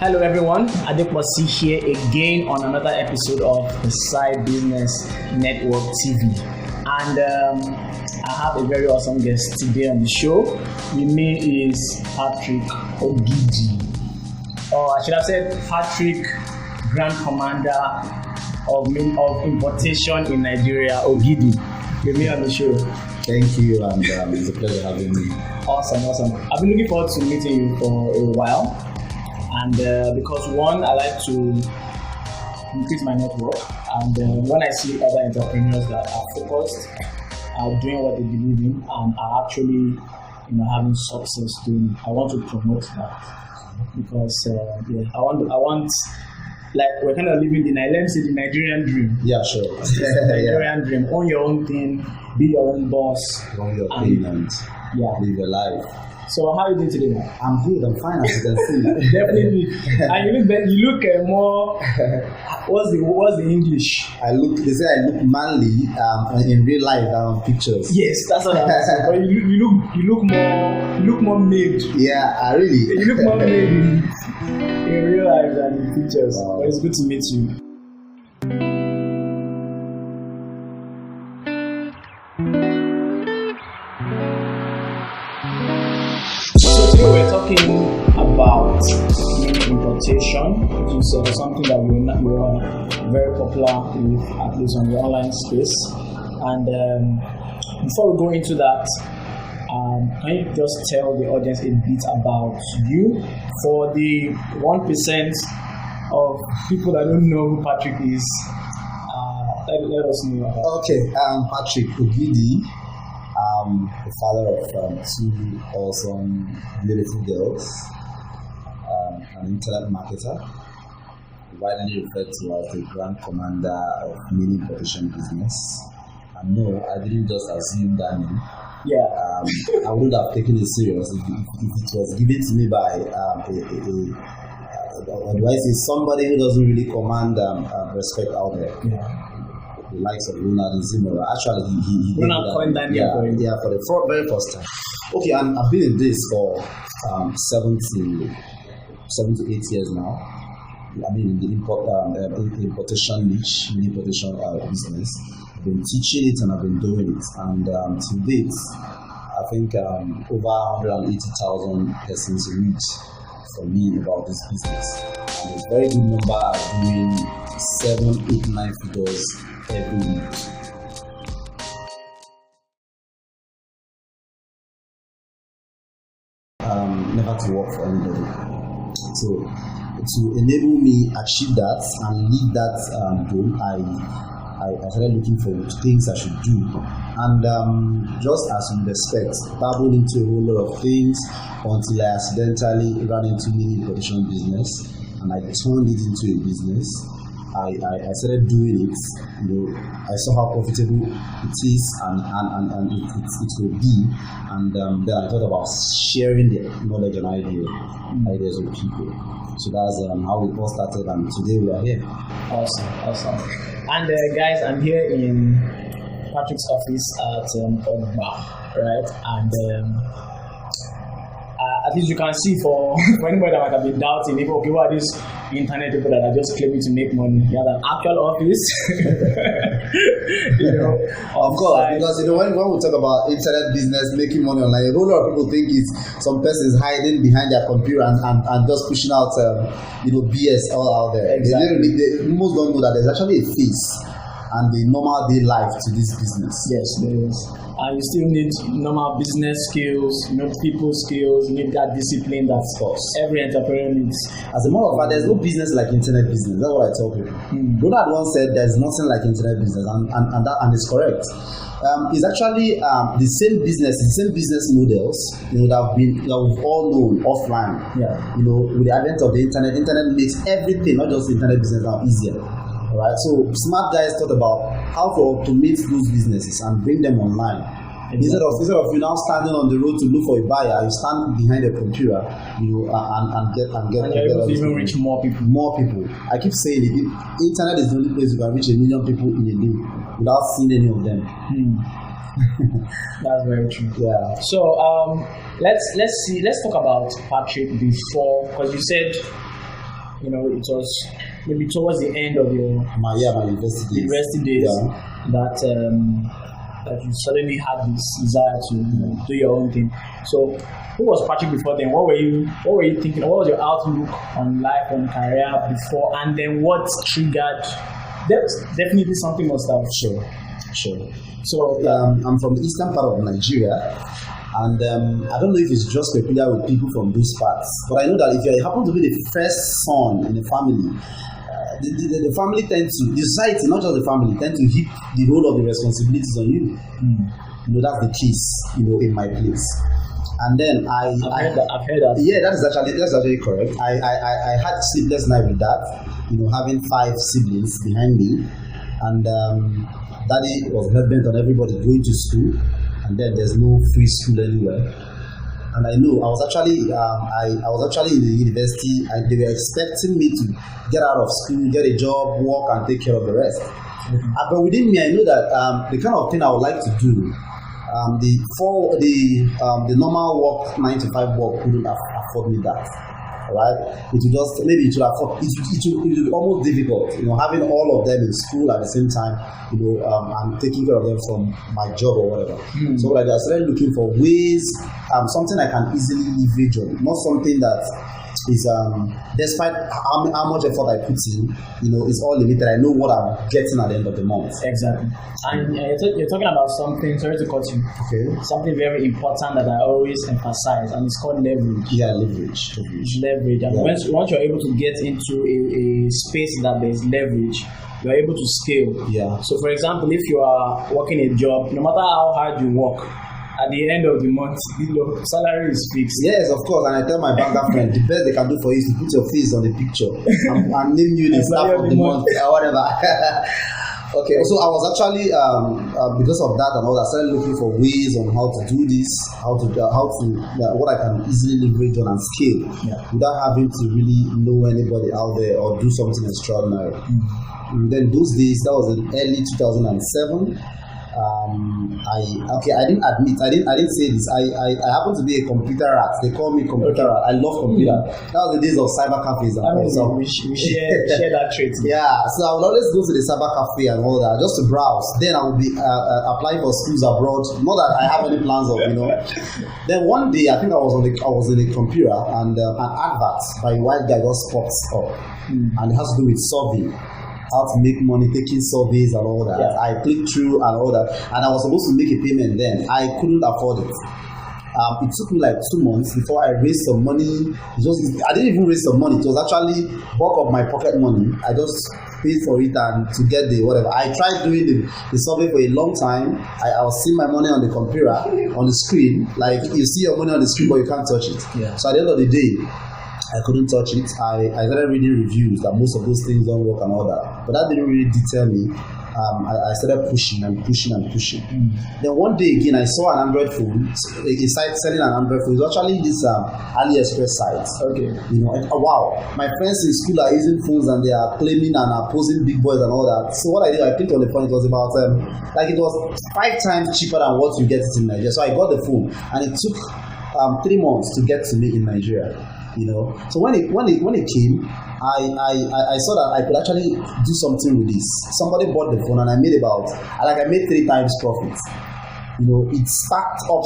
Hello everyone, Adeposi here again on another episode of the Side Business Network TV. And I have a very awesome guest today on the show. His name is Patrick Ogidi. Or I should have said Patrick, Grand Commander of Importation in Nigeria, Ogidi. With me on the show. Thank you, and it's a pleasure having me. Awesome. I've been looking forward to meeting you for a while. And because one, I like to increase my network, and when I see other entrepreneurs that are focused, are doing what they believe in, and are actually, having success doing it, I want to promote that because I want. Like, we're kind of living the Nigerian dream. Yeah, sure. The Nigerian dream. Own your own thing, be your own boss. Run your thing and live your life. So how are you doing today, man? I'm good. I'm fine, as you can see. Definitely. And you look more. What's the English? They say I look manly in real life than on pictures. Yes, that's what I was saying. But you look more made. Yeah, really. You look more made in real life than in pictures. Wow. But it's good to meet you. We're talking about mini importation, which is something that you are very popular with, at least on the online space. And before we go into that, can you just tell the audience a bit about you for the 1% of people that don't know who Patrick is? Let us know about. Okay, Patrick Ogidi. The father of two awesome, beautiful girls, an internet marketer, widely referred to as the Grand Commander of Mini Importation Business. And no, I didn't just assume that name. Yeah. I wouldn't have taken it serious if it was given to me by somebody who doesn't really command respect out there. Yeah. The likes of Gunnar. Actually, he for the very first time. Okay, and I've been in this for 7 to 8 years now. I mean, in the importation niche, mini importation business. I've been teaching it and I've been doing it, and to date, I think over 180,000 persons read from me about this business, and a very good number are doing 7, 8, 9 figures every week. Never to work for anybody. So to enable me achieve that and leave that goal, I started looking for things I should do, and just as you expect, dabbled into a whole lot of things until I accidentally ran into mini importation business, and I turned it into a business. I started doing it. I saw how profitable it is and it will be, and then I thought about sharing the knowledge and ideas with people. So that's how we all started, and today we are here. Awesome. And guys, I'm here in Patrick's office at Ogba, right? And at least you can see for anybody that might have been doubting, what are these internet people that are just claiming to make money? You have an actual office. Of course, because when we talk about internet business, making money online, a whole lot of people think it's some person is hiding behind their computer and just pushing out BS all out there. Exactly. They most don't know that there's actually a face and the normal day life to this business. Yes, there is. And you still need normal business skills, people skills, you need that discipline that every entrepreneur needs. As a matter of fact, there's no business like internet business. That's what I tell people. Gunnar once said there's nothing like internet business, and it's correct. It's actually the same business models that we've all known offline. Yeah. With the advent of the internet makes everything, not just internet business, now easier. Alright, so smart guys thought about how to automate those businesses and bring them online. Exactly. Instead of you now standing on the road to look for a buyer, you stand behind a computer, and get even reach more people. More people. I keep saying it. Internet is the only place you can reach 1 million people in a day without seeing any of them. That's very true. Yeah. So let's talk about Patrick before, because you said it was maybe towards the end of your my university days that you suddenly had this desire to do your own thing. So who was Patrick before then? What were you thinking? What was your outlook on life, on career before, and then what triggered? There's definitely something must have. Sure. So I'm from the eastern part of Nigeria, and I don't know if it's just peculiar with people from those parts, but I know that if you happen to be the first son in the family, the family tends to, the society, not just the family, tend to heap the whole of the responsibilities on you. That's the case, in my place. And then I've heard that. Yeah, that's actually correct. I had sleepless night with that, having 5 siblings behind me, and daddy was hell-bent on everybody going to school, and then there's no free school anywhere. And I know I was actually in the university, and they were expecting me to get out of school, get a job, work, and take care of the rest. But within me, I know that the kind of thing I would like to do, the normal work, 9 to 5 work, couldn't afford me that. Right? It would be almost difficult, having all of them in school at the same time, and taking care of them from my job or whatever. So I started looking for ways, something I can easily leverage on, not something that is, despite how much effort I put in, it's all limited. I know what I'm getting at the end of the month. Exactly. And you're talking about something, sorry to cut you. Okay. Something very important that I always emphasize, and it's called leverage. Yeah, leverage. Leverage. And once you're able to get into a space that there's leverage, you're able to scale. Yeah. So, for example, if you are working a job, no matter how hard you work, at the end of the month, salary is fixed. Yes, of course. And I tell my banker friend, the best they can do for you is to put your face on the picture and name you the staff of the month or whatever. Okay, so I was actually because of that and all that, I started looking for ways on how to do this, what I can easily leverage on and scale without having to really know anybody out there or do something extraordinary. And then those days, that was in early 2007. I didn't say this. I happen to be a computer rat. They call me computer rat. I love computer. That was the days of cyber cafes and all. So we share that trait. Yeah, so I would always go to the cyber cafe and all that just to browse. Then I would be applying for schools abroad. Not that I have any plans of, Then one day I think I was in a computer and an advert by a white guy just popped up, and it has to do with survey. How to make money, taking surveys and all that. Yeah. I clicked through and all that, and I was supposed to make a payment then. I couldn't afford it. It took me like 2 months before I raised some money. I didn't even raise some money. It was actually bulk of my pocket money. I just paid for it and to get the whatever. I tried doing the survey for a long time. I was seeing my money on the computer, on the screen. Like you see your money on the screen, but you can't touch it. Yeah. So at the end of the day, I couldn't touch it. I started reading reviews that most of those things don't work and all that. But that didn't really deter me. I started pushing. Then one day again, I saw an Android phone, a site selling an Android phone. It was actually this AliExpress site. Okay. Wow. My friends in school are using phones and they are claiming and are posing big boys and all that. So what I did, I clicked on the phone. It was about it was 5 times cheaper than what you get it in Nigeria. So I got the phone, and it took 3 months to get to me in Nigeria. So when it came, I saw that I could actually do something with this. Somebody bought the phone and I made 3 times profit. It sparked up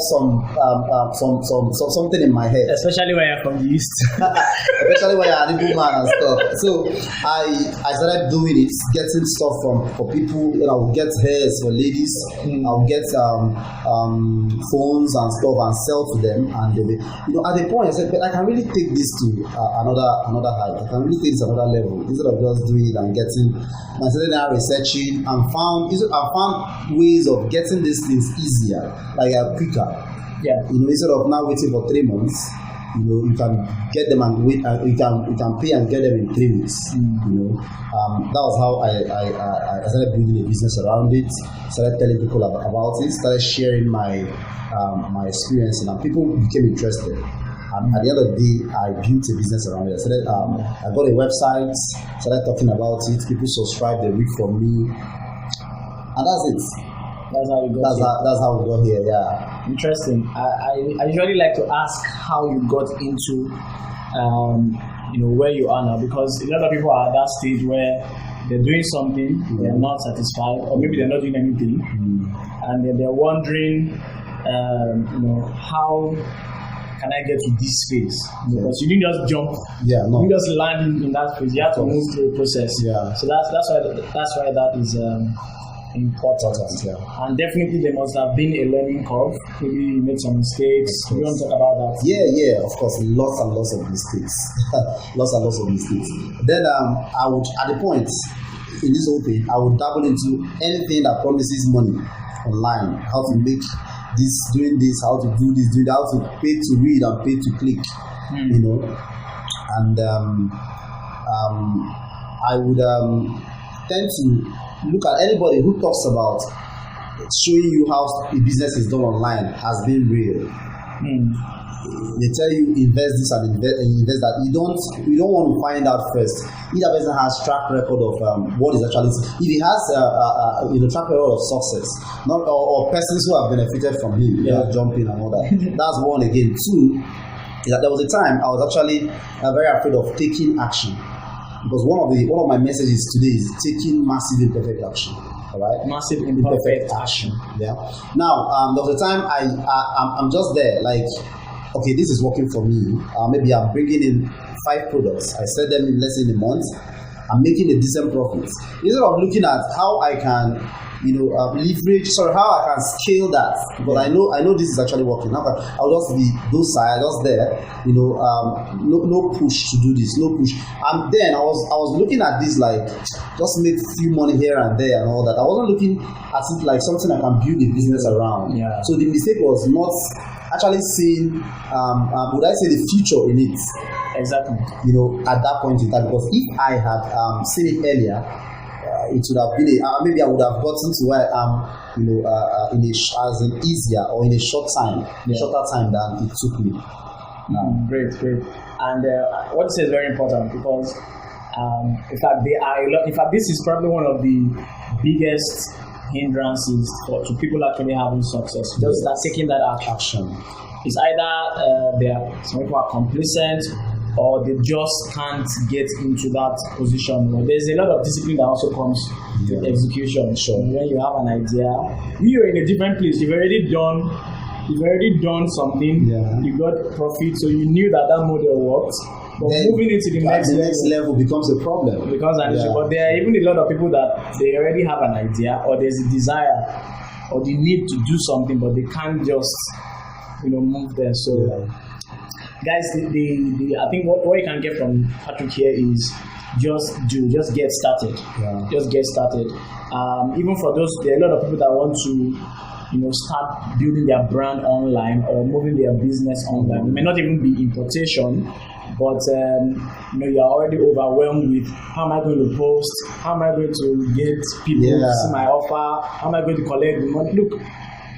something in my head. Especially when you're from the east. Especially when you're an Igbo man and stuff. So I started doing it, getting stuff for people. I would get hairs for ladies. I would get phones and stuff and sell to them. And they, at the point I said, but I can really take this to another height. I can really take this to another level instead of just doing it and getting. I started now researching and found ways of getting these things easier, like quicker. Yeah. Instead of now waiting for 3 months, you can get them and wait. You can pay and get them in 3 weeks. That was how I started building a business around it. Started telling people about it. Started sharing my experience, and people became interested. And at the end of the day, I built a business around it. I got a website, started talking about it. People subscribed, they read from me, and that's it. That's how you got here. That's how we got here. Yeah. Interesting. I usually like to ask how you got into where you are now, because a lot of people are at that stage where they're doing something, they're not satisfied, or maybe they're not doing anything, and then they're wondering, how can I get to this phase? Because you didn't just jump, you didn't just land in that phase. You have to move through a process. So that's why that is important. And definitely there must have been a learning curve. Maybe you made some mistakes. You want to talk about that? Yeah, of course, lots and lots of mistakes. Then I would, at the point in this whole thing, I would dabble into anything that promises money online. How to make this, doing this, how to do this, how to pay to read and pay to click, and I would tend to look at anybody who talks about showing you how a business is done online has been real. They tell you invest this and invest that. You don't want to find out first. Either person has track record of what is actually. If he has track record of success, or persons who have benefited from him, jumping and all that. That's one again. Two, is that there was a time I was actually very afraid of taking action, because one of my messages today is taking massive imperfect action. All right, massive imperfect action. Yeah. Now, there was a time I'm just there like, okay, this is working for me. Maybe I'm bringing in 5 products. I sell them in less than a month. I'm making a decent profit. Instead of looking at how I can, how I can scale that, because I know this is actually working. I'll just be docile, just there, no push to do this, no push. And then I was looking at this like, just make few money here and there and all that. I wasn't looking at it like something I can build a business around. So the mistake was not actually seeing, would I say, the future in it? Exactly. At that point in time, because if I had seen it earlier, it would have been maybe I would have gotten to where I am, as an easier or in a shorter time than it took me. Great. And what you say is very important, because in fact, this is probably one of the biggest hindrances to people actually having success. Just start taking that action. It's either some people are complacent, or they just can't get into that position. There's a lot of discipline that also comes to execution. When you have an idea, you're in a different place. You've already done something. You got profit, so you knew that model works. But then moving into the next level becomes a problem. Becomes an issue. But there are even a lot of people that they already have an idea, or there's a desire, or the need to do something, but they can't just move there. So guys, I think what you can get from Patrick here is just get started. Just get started. Even for those, there are a lot of people that want to start building their brand online or moving their business online. It may not even be importation, but you are already overwhelmed with how am I going to post, how am I going to get people to see my offer, how am I going to collect the money. Look,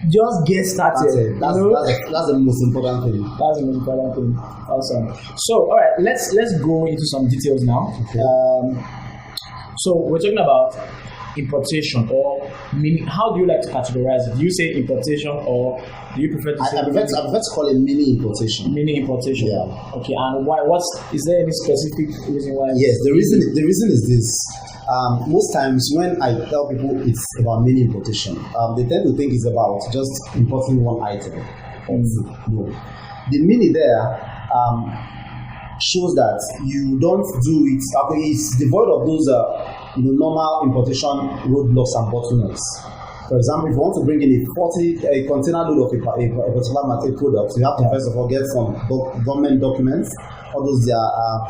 just get started. That's the most important thing. That's the most important thing. Awesome. So, all right, let's go into some details now. Okay. So we're talking about importation, or how do you like to categorize it? Do you say importation, or do you prefer to say? I prefer to call it mini importation. Mini importation. Yeah. Okay. And why? Is there any specific reason why? Yes. The reason is this. Most times when I tell people it's about mini importation, they tend to think it's about just importing one item. No. The mini there shows that you don't do it. It's devoid of those normal importation roadblocks and bottlenecks. For example, if you want to bring in a container load of a particular material product, you have to first of all get some government documents, all those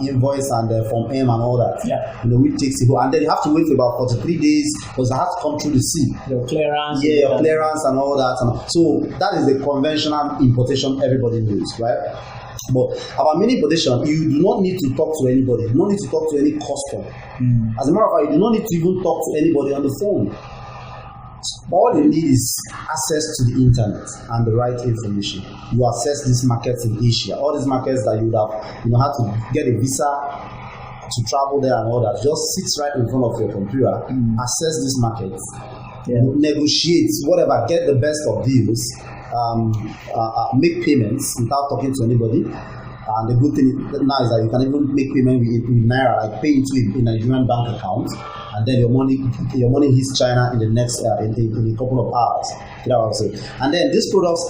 invoice and Form M and all that. Which takes you, and then you have to wait for about 43 days because it has to come through the sea. Your clearance. Your clearance and all that. So that is the conventional importation everybody knows, right? But about mini importation, you do not need to talk to anybody. You do not need to talk to any customer. As a matter of fact, you do not need to even talk to anybody on the phone. All you need is access to the internet and the right information. You access these markets in Asia, all these markets that you would have, had to get a visa to travel there and all that. Just sits right in front of your computer, access these markets, negotiate whatever, get the best of deals, make payments without talking to anybody, And the good thing now is that you can even make payment with naira, like pay into a Nigerian bank account, and then your money hits China in the next in a couple of hours. And then these products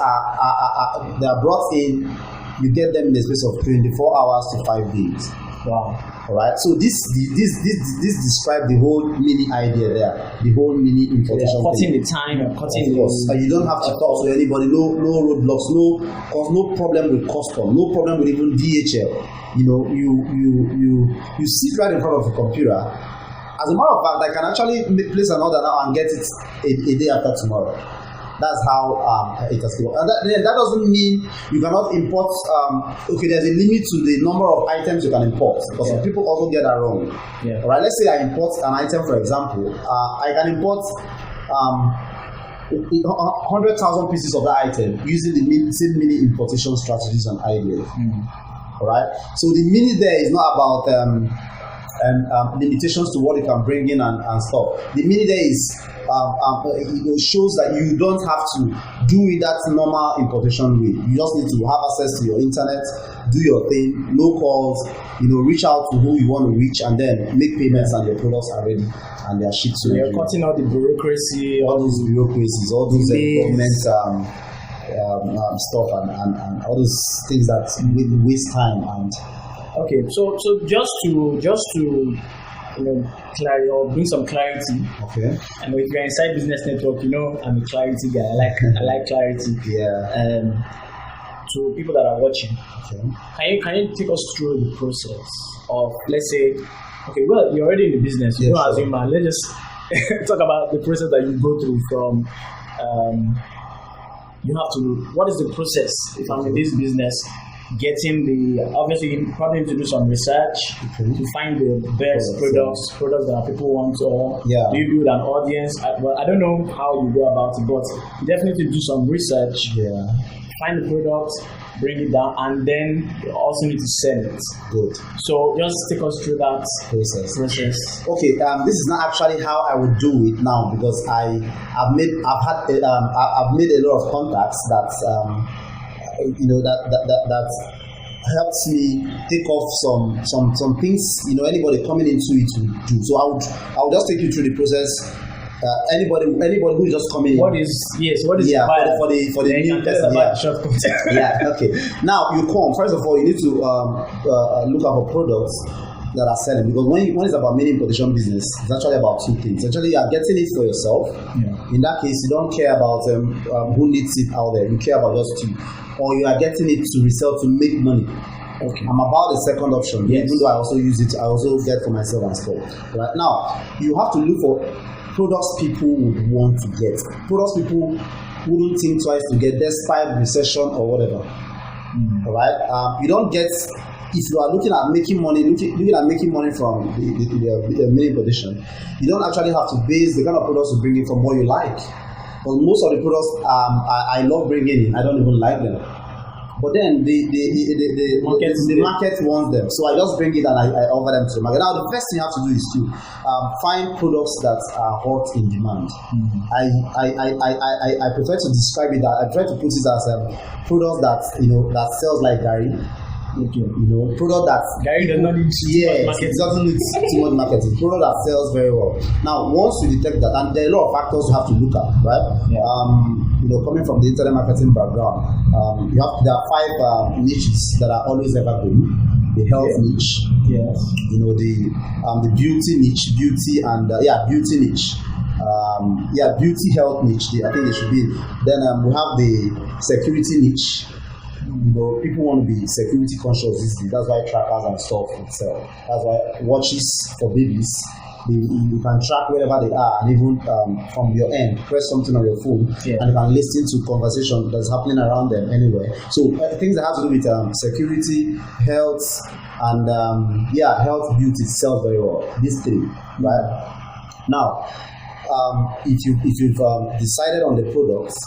they are brought in. You get them in the space of 24 hours to 5 days. Wow. All right. So this describes the whole mini idea there, the whole mini importation. Cutting the time, cutting the. You don't have to talk to anybody. No roadblocks. No problem with custom. No problem with even DHL. You sit right in front of the computer. As a matter of fact, I can actually place an order now and get it a day after tomorrow. That's how it has to work. And that doesn't mean you cannot import. There's a limit to the number of items you can import, because some people also get that wrong. Yeah. All right. Let's say I import an item, for example. I can import 100,000 pieces of that item using the same mini importation strategies and ideas. All right. So the mini there is not about limitations to what you can bring in and stuff. The mini there is it shows that you don't have to do it that normal importation way. You just need to have access to your internet, do your thing, no calls, reach out to who you want to reach, and then make payments, and your products are ready and they are shipped to you. You're cutting out the bureaucracy, all those bureaucracies, all those government stuff and all those things that waste time. And okay, so just to or bring some clarity. Okay. And if you're inside business network, I'm a clarity guy. I like clarity. Yeah. To people that are watching, okay. Can you take us through the process of, let's say, okay, well, you're already in the business. You know, sure. Let's just talk about the process that you go through from. You have to. What is the process if I'm in this business? Getting obviously you probably need to do some research to find the best products that people want, or do you build an audience? I don't know how you go about it, but you definitely do some research. Find the product, bring it down, and then you also need to sell it. Good. So just take us through that process. Okay, this is not actually how I would do it now, because I've made a lot of contacts that that helps me take off some things anybody coming into it will do. So I will just take you through the process. Anybody who is just coming in. What is for the new person? Okay. Now you come. First of all, you need to look out for products that are selling, because when it's about mini importation business, it's actually about two things. Actually, you are getting it for yourself. In that case, you don't care about who needs it out there. You care about just you. Or you are getting it to resell to make money. Okay. I'm about the second option. Even though I also use it, I also get for myself and stuff. Right now, you have to look for products people would want to get. Products people wouldn't think twice to get, despite recession or whatever. All right. You don't get, if you are looking at making money, from the mini importation, you don't actually have to base the kind of products you bring in from what you like. But most of the products I love bringing in, I don't even like them. But then the market wants them, so I just bring it and I offer them to the market. Now the first thing you have to do is to find products that are hot in demand. I prefer to describe it that I try to put it as products that that sells like Gary. Product that Gary does not need too much marketing. It doesn't need too much marketing. Product that sells very well. Now, once you detect that, and there are a lot of factors you have to look at, right? Coming from the internet marketing background, there are 5 niches that are always evergreen. The health niche, the beauty niche, beauty niche. Beauty health niche. I think they should be. Then we have the security niche. People want to be security conscious these days. That's why trackers and stuff would sell. That's why watches for babies, you can track wherever they are, and even from your end, press something on your phone, and you can listen to conversation that's happening around them anywhere. So things that have to do with security, health, and health, beauty sells very well. These 3, right? Now, if you've decided on the products,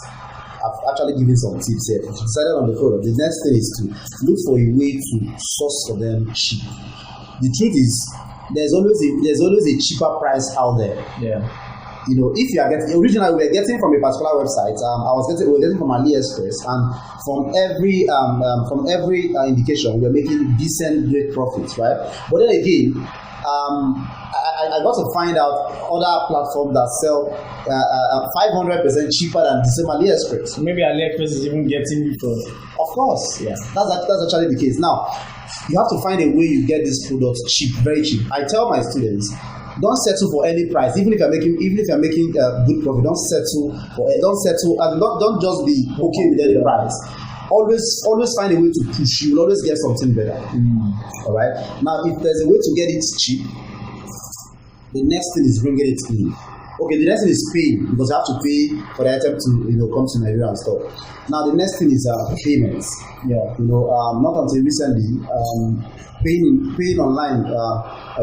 I've actually given some tips here. If you decided on the product, the next thing is to look for a way to source for them cheap. The truth is, there's always a cheaper price out there. if you are getting, originally we were getting from a particular website. We were getting from AliExpress, and from every indication, we were making decent, great profits, right? But then again, I got to find out other platforms that sell 500% cheaper than the same AliExpress. Maybe AliExpress is even getting you for. Of course, yeah. That's actually the case. Now, you have to find a way you get this product cheap, very cheap. I tell my students, don't settle for any price, even if you're making good profit. Don't just be okay with any price. Always find a way to push. You will always get something better. All right. Now, if there's a way to get it cheap, the next thing is bringing it in. Okay, the next thing is paying, because you have to pay for the item to come to Nigeria and stuff. Now, the next thing is payments. Yeah. Not until recently, paying online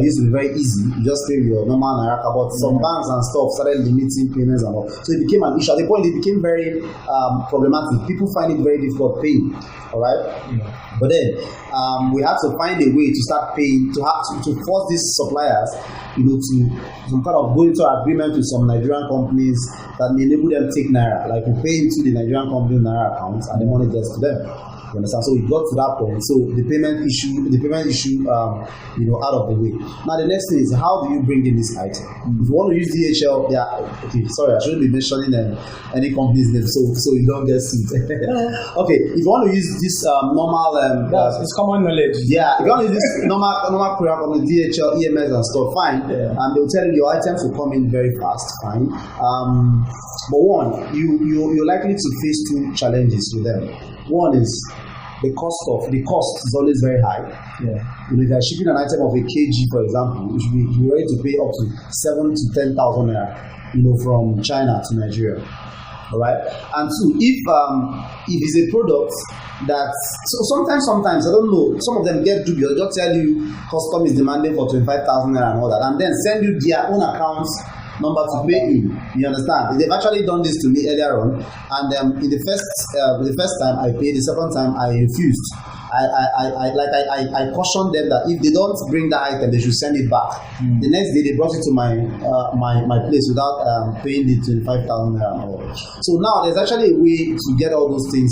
used to be very easy. You just pay with your normal naira, but some banks and stuff started limiting payments and all. So it became an issue. At the point, it became very problematic. People find it very difficult paying. All right. Yeah. But then we had to find a way to start paying, to force these suppliers, to some kind of go into agreement with some Nigerian companies that may enable them to take naira. Like we pay into the Nigerian company's naira accounts, and the money gets to them. You understand? So we got to that point. So the payment issue, out of the way. Now the next thing is, how do you bring in this item? If you want to use DHL, okay, sorry, I shouldn't be mentioning any company's name, so you don't get sued. Okay, if you want to use this normal, it's common knowledge. Yeah, if you want to use this normal courier company, DHL, EMS and stuff, fine. Yeah. And they'll tell you your items will come in very fast, fine. But one, you're likely to face two challenges with them. One is the cost is always very high. Yeah. If you're shipping an item of a kg, for example, you should be ready to pay up to 7,000 to 10,000 naira, from China to Nigeria. All right. And two, if it's a product that sometimes I don't know, some of them get dubious. They'll just tell you custom is demanding for 25,000 naira and all that, and then send you their own accounts number to pay in. You understand? They've actually done this to me earlier on, and in the first time I paid, the second time I refused. I cautioned them that if they don't bring that item, they should send it back. The next day they brought it to my place without paying the 25,000 naira. So now there's actually a way to get all those things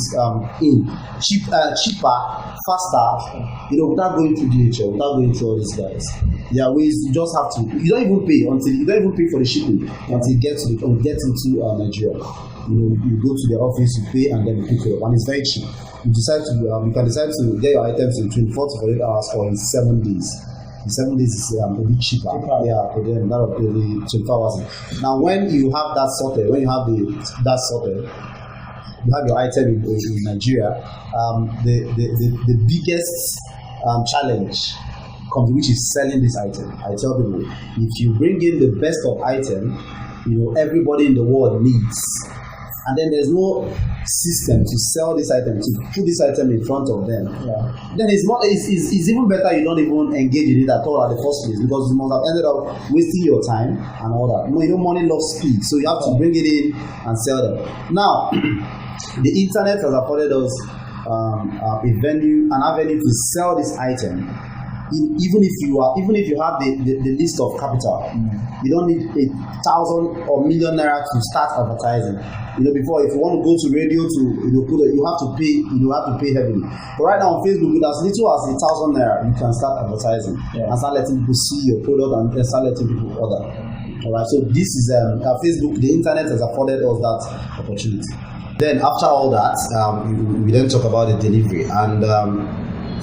in cheaper, faster, without going through DHL, without going through all these guys. There are ways. You just have to. You don't even pay for the shipping until it gets into Nigeria. You go to the office, you pay, and then you pick it up, and it's very cheap. You can decide to get your items in 24 to 48 hours or in 7 days. In 7 days is a bit cheaper. Yeah, for them that will be the 24 hours. Now, when you have that sorted, you have your item in Nigeria. The biggest challenge comes, which is selling this item. I tell people, if you bring in the best of item, everybody in the world needs, and then there's no system to sell this item, to put this item in front of them, then it's even better you don't even engage in it at all at the first place, because you must have ended up wasting your time and all that. Money loves speed, so you have to bring it in and sell them. Now, the internet has afforded us an avenue to sell this item. Even if you have the list of capital, you don't need 1,000 or million naira to start advertising. Before, if you want to go to radio you have to pay heavily. But right now on Facebook, with as little as 1,000 naira, you can start advertising and start letting people see your product and start letting people order. All right. So this is Facebook. The internet has afforded us that opportunity. Then after all that, we then talk about the delivery, and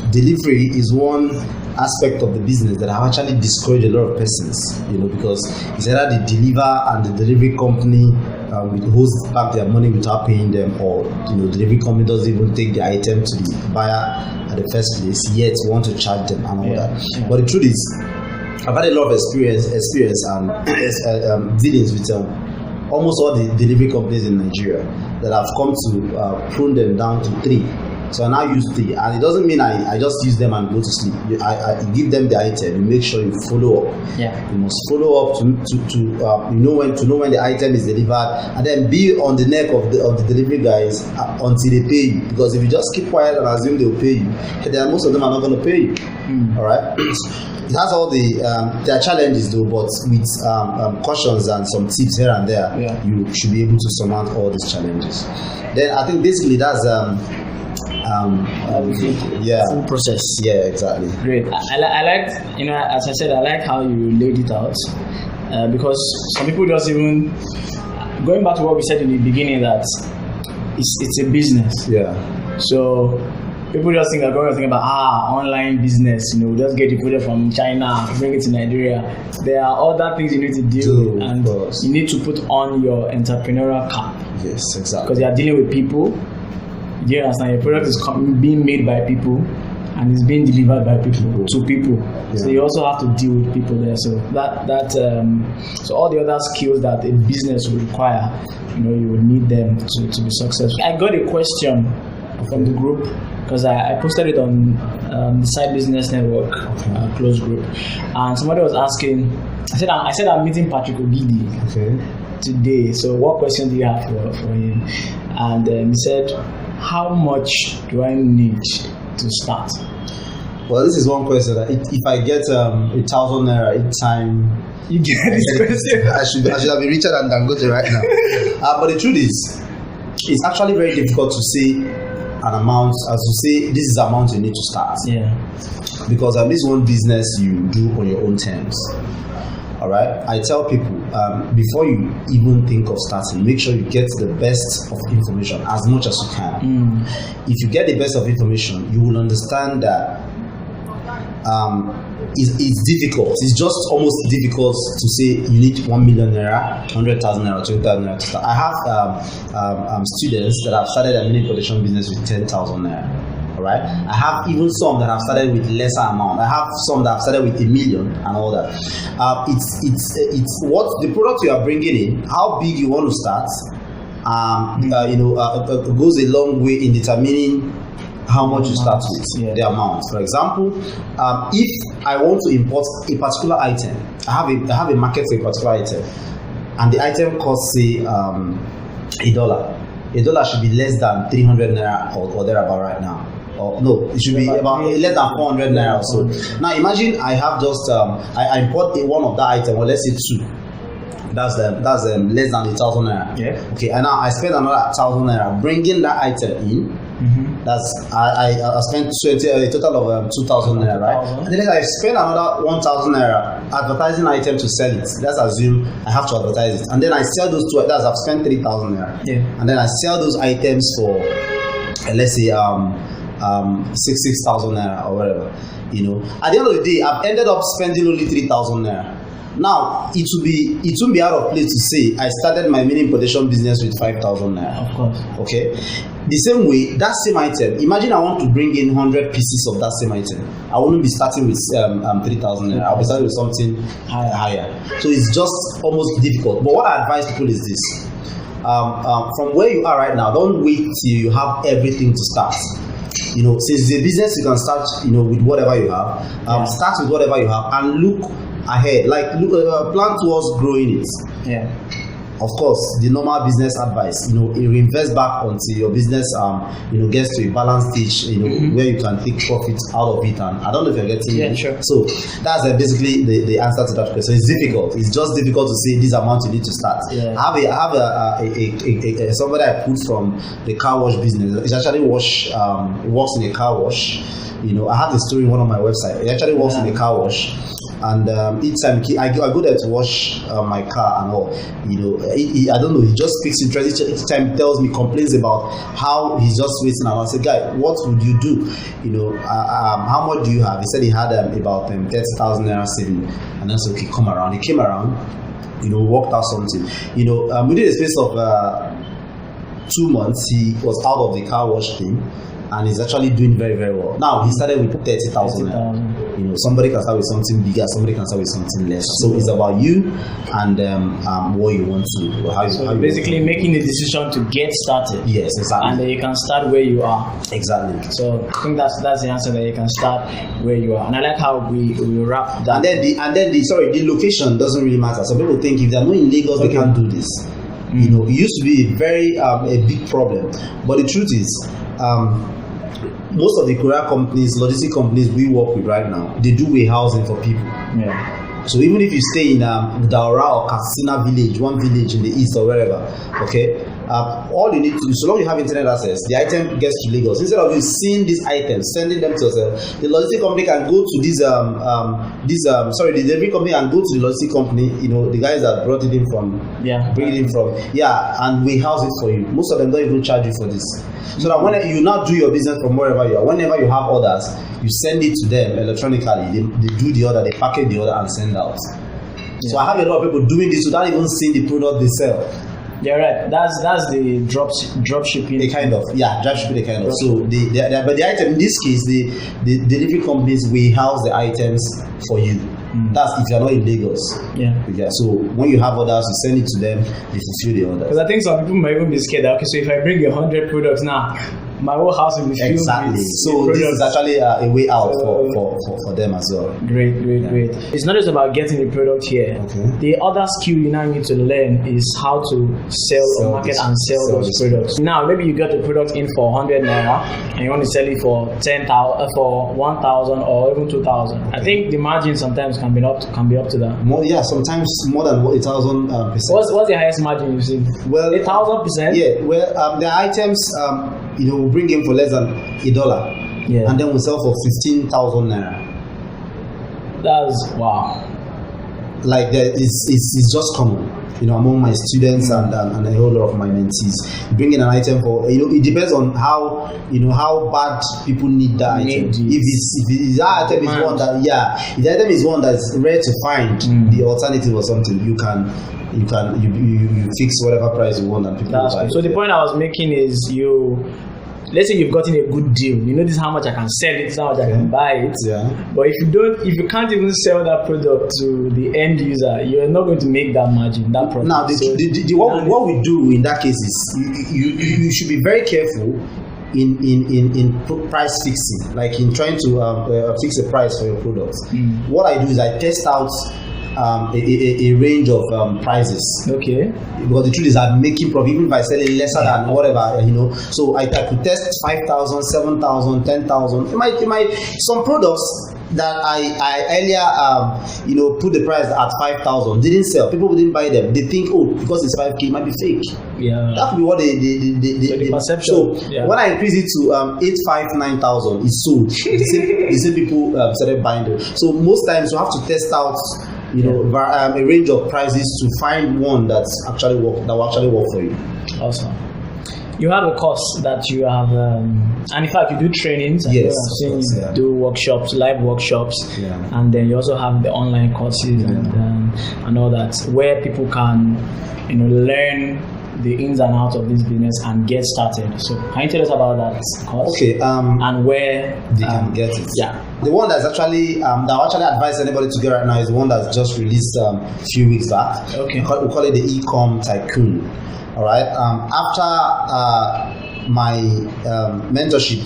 delivery is one aspect of the business that have actually discouraged a lot of persons, because it's either they deliver and the delivery company holds back their money without paying them, or the delivery company doesn't even take the item to the buyer at the first place, yet want to charge them and all that. But the truth is, I've had a lot of experience and dealings with almost all the delivery companies in Nigeria that have come to prune them down to 3. So I now use 3, and it doesn't mean I just use them and go to sleep. I give them the item. You make sure you follow up. Yeah. You must follow up to know when the item is delivered, and then be on the neck of the delivery guys until they pay you. Because if you just keep quiet and assume they'll pay you, then most of them are not going to pay you. All right. It has all there are challenges though, but with cautions and some tips here and there, you should be able to surmount all these challenges. Then I think basically that's full process. Yeah, exactly. Great. I like, as I said, I like how you laid it out, because some people just even going back to what we said in the beginning, that it's a business. Yeah. So people just think about online business, just get the product from China, bring it to Nigeria. There are other things you need to do, and you need to put on your entrepreneurial cap. Yes, exactly. Because you are dealing with people. Do you understand? Your product is being made by people and it's being delivered by people to people. Yeah. So you also have to deal with people there. So so all the other skills that a business will require, you will need them to be successful. I got a question from the group, because I posted it on the Side Business Network closed group, and somebody was asking. I said I'm meeting Patrick Ogidi today. So what question do you have for him? And he said, how much do I need to start? Well, this is one question that if I get 1,000 naira each time you get this question, I should have been richer than Dangote right now. But the truth is, it's actually very difficult to say an amount, as to say this is the amount you need to start. Yeah. Because this is one business you do on your own terms. All right. I tell people, before you even think of starting, make sure you get the best of information as much as you can. If you get the best of information, you will understand that it's difficult. It's just almost difficult to say you need 1 million naira, 100,000 naira, 20,000 naira to start. I have students that have started a mini importation business with 10,000 naira. All right. I have even some that have started with lesser amount. I have some that have started with 1 million and all that. It's what the product you are bringing in, how big you want to start. Goes a long way in determining how much you start with, the amount. For example, if I want to import a particular item, I have a market for a particular item, and the item costs say $1. $1 should be less than 300 naira or thereabout right now. Or no, it should be about less than 400 naira or so. Now imagine I have just I import one of that item, or let's say 2. That's less than 1,000 naira. Yeah. Okay, and now I spend another 1,000 naira bringing that item in. That's I spent a total of 2,000 naira, right? And then I spend another 1,000 naira advertising item to sell it. Let's assume I have to advertise it, and then I sell those two. That's I've spent 3,000 naira. Yeah. And then I sell those items for let's say 6,000 naira or whatever. At the end of the day, I've ended up spending only 3,000 naira. Now it won't be out of place to say I started my mini importation business with 5,000 naira. Of course. Okay. The same way, that same item. Imagine I want to bring in 100 pieces of that same item. I wouldn't be starting with 3,000 naira. I'll be starting with something higher. So it's just almost difficult. But what I advise people is this: from where you are right now, don't wait till you have everything to start. Since it's a business, you can start with whatever you have. Start with whatever you have and look ahead, plan towards growing it. Yeah. Of course, the normal business advice, you invest back until your business gets to a balanced stage, where you can take profit out of it. And I don't know if you're getting it. Sure. So that's basically the answer to that question. So it's difficult. It's just difficult to say this amount you need to start. Yeah. I have a somebody I put from the car wash business. It's actually works in a car wash. I have the story in one of my website. It actually works in a car wash. And each time I go there to wash my car and all, I don't know, he just speaks interest. Each time tells me, complains about how he's just wasting. And I said, guy, what would you do? How much do you have? He said he had about 30,000 naira saving. And I said, okay, come around. He came around, worked out something. Within a space of 2 months, he was out of the car wash thing. and he's actually doing very, very well. Now he started with 30,000. You know, somebody can start with something bigger, somebody can start with something less. So it's about you and what you want to. How you basically making the decision to get started. Yes, exactly. And then you can start where you are. Exactly. So I think that's the answer, that you can start where you are. And I like how we wrap that. And then the location doesn't really matter. Some people think if they're not in Lagos, they can't do this. You know, it used to be a big problem, but the truth is, most of the courier companies, logistic companies we work with right now, they do warehousing for people. Yeah. So even if you stay in Daura or Katsina village, one village in the east or wherever, okay, all you need to do, so long you have internet access, the item gets to Lagos. Instead of you seeing these items, sending them to yourself, the logistic company can go to the delivery company and go to the logistic company, you know, the guys that brought it in from, bring it in from, and we house it for you. Most of them don't even charge you for this. So that when you now do your business from wherever you are, whenever you have orders, you send it to them electronically. They do the order, they package the order and send out. Yeah. So I have a lot of people doing this without even seeing the product they sell. Yeah, right. That's the drop shipping. Drop shipping. So but the item in this case, the delivery companies will house the items for you. That's if you're not in Lagos. Yeah. So when you have orders, you send it to them, they fulfill the order. Because I think some people might even be scared that, okay, so if I bring 100 products now, my whole house will be filled. Exactly. So this is actually a way out for them as well. Great. It's not just about getting the product here. Okay. The other skill you now need to learn is how to sell or market and sell those products. Now, maybe you got the product in for 100 naira and you want to sell it for 10,000, for 1,000 or even 2,000. Okay. I think the margin sometimes can be up to that. More, sometimes more than 1,000%. What's the highest margin you've seen? Well, 1,000%. Yeah. Well, the items we bring in for less than $1, and then we sell for 15,000 naira. That's wow. Like it's just common, among my students and a whole lot of my mentees. You bring in an item for, it depends on how bad people need that item. If that item is one that, if the item is one that's rare to find, the alternative or something, you fix whatever price you want and people buy. So the point I was making is let's say you've gotten a good deal. This is how much I can sell it, this is how much I can buy it. Yeah. But if you can't even sell that product to the end user, you're not going to make that margin, that profit. Now, what we do in that case is you should be very careful in price fixing, like in trying to fix a price for your products. What I do is I test out a range of prices. Okay. Because the truth is I'm making profit even if I sell it lesser than whatever, So I could test 5,000, 7,000, 10,000. It might some products that I earlier put the price at 5,000 didn't sell. People didn't buy them. They think, because it's 5K, it might be fake. Yeah. That could be what the perception. So when I increase it to 8,500, 9,000, it's sold. the same people started buying them. So most times you have to test out a range of prices to find one that will actually work for you. Awesome. You have a course that you have, and in fact you do trainings. Yes, you do workshops, live workshops, and then you also have the online courses and all that, where people can learn the ins and outs of this business and get started. So can you tell us about that course? Okay. And where they can get it. Yeah. The one that's actually that I actually advise anybody to get right now is the one that's just released a few weeks back. Okay. We call it the e-com tycoon. All right. After my mentorship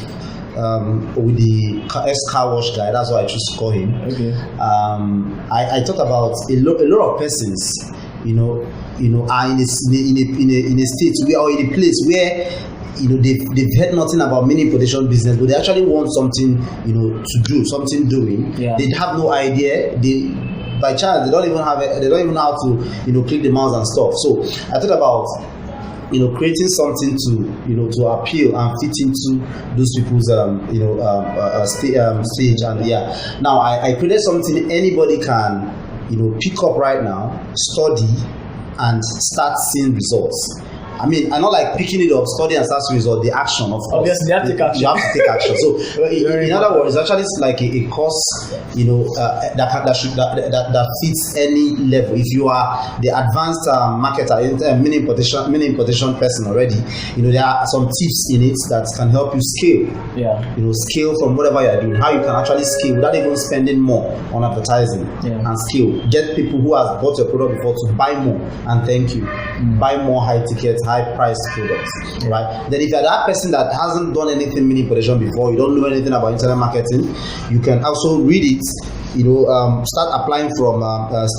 with the ex-car wash guy, that's what I choose to call him. Okay. I talked about a lot of persons, are in a state where, or in a place where they've heard nothing about mini importation business, but they actually want something to do, something doing. Yeah. They have no idea. By chance they don't even know how to click the mouse and stuff. So I thought about creating something to appeal and fit into those people's stage. And now I created something anybody can pick up right now, study, and start seeing results. I mean, I'm not like picking it up, studying and start to result the action, of course. Obviously, you have to take action. You have to take action. So, in other words, actually, it's like a course, that fits any level. If you are the advanced marketer, mini importation person already, there are some tips in it that can help you scale. Yeah. Scale from whatever you are doing. How you can actually scale without even spending more on advertising and scale. Get people who has bought your product before to buy more and thank you. Buy more high ticket, high priced products. Right? Then if you're that person that hasn't done anything mini importation before, you don't know anything about internet marketing, you can also read it. Start applying from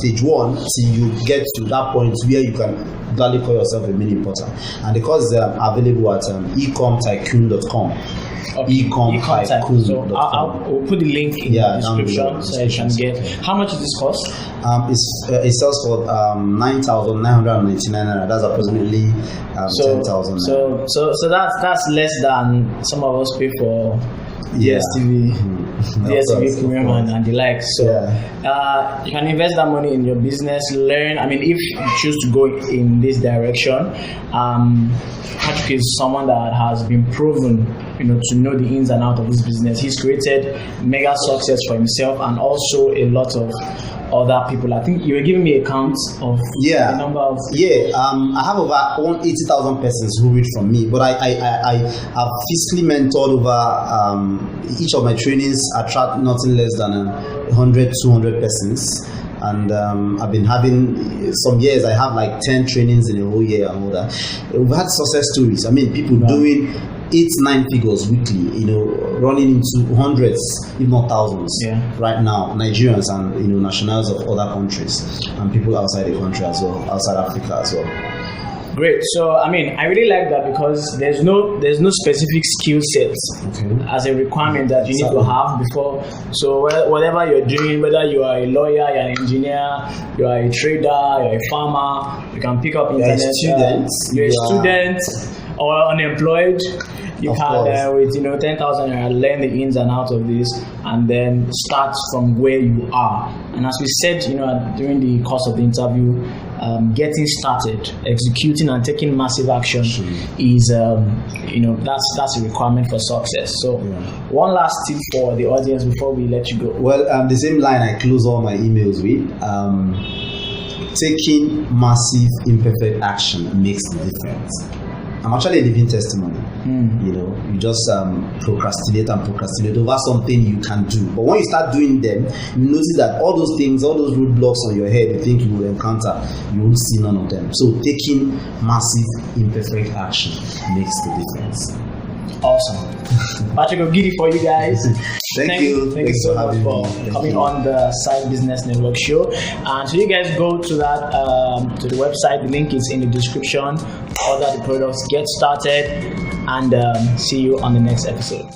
stage 1 till you get to that point where you can gladly call yourself a mini importer. And the course is available at ecomtycoon.com. Ecomtycoon. So I'll put the link in the description so you can get. How much is this cost? It sells for 9,999 naira. That's approximately 10,000. So that's less than some of us pay for DSTV. DSTV premium and the like. So you can invest that money in your business, learn. I mean, if you choose to go in this direction, Patrick is someone that has been proven, to know the ins and outs of this business. He's created mega success for himself and also a lot of other people. I think you were giving me a count of the number of I have over 80,000 persons who read from me, but I have physically mentored over each of my trainings attract nothing less than 100-200 persons. And I've been having some years. I have like 10 trainings in a whole year and all that. We've had success stories. I mean, people doing 8-9 figures weekly, running into hundreds, if not thousands, right now. Nigerians and nationals of other countries and people outside the country as well, outside Africa as well. Great. So I mean, I really like that because there's no specific skill set as a requirement that you need to have before. So whatever you're doing, whether you are a lawyer, you're an engineer, you are a trader, you're a farmer, you can pick up internet. You're a student or unemployed. You can with 10,000 naira learn the ins and outs of this and then start from where you are. And as we said, during the course of the interview, getting started, executing and taking massive action is that's a requirement for success. So one last tip for the audience before we let you go. Well, the same line I close all my emails with. Taking massive imperfect action makes the difference. I'm actually a living testimony. You just procrastinate over something you can do. But when you start doing them, you notice that all those things, all those roadblocks on your head you think you will encounter, you won't see none of them. So taking massive imperfect action makes the difference. Awesome. Patrick Ogidi for you guys. Thank you. Thank you so much for coming on the Side Business Network show. And so you guys go to that to the website. The link is in the description. Order the products, get started, and see you on the next episode.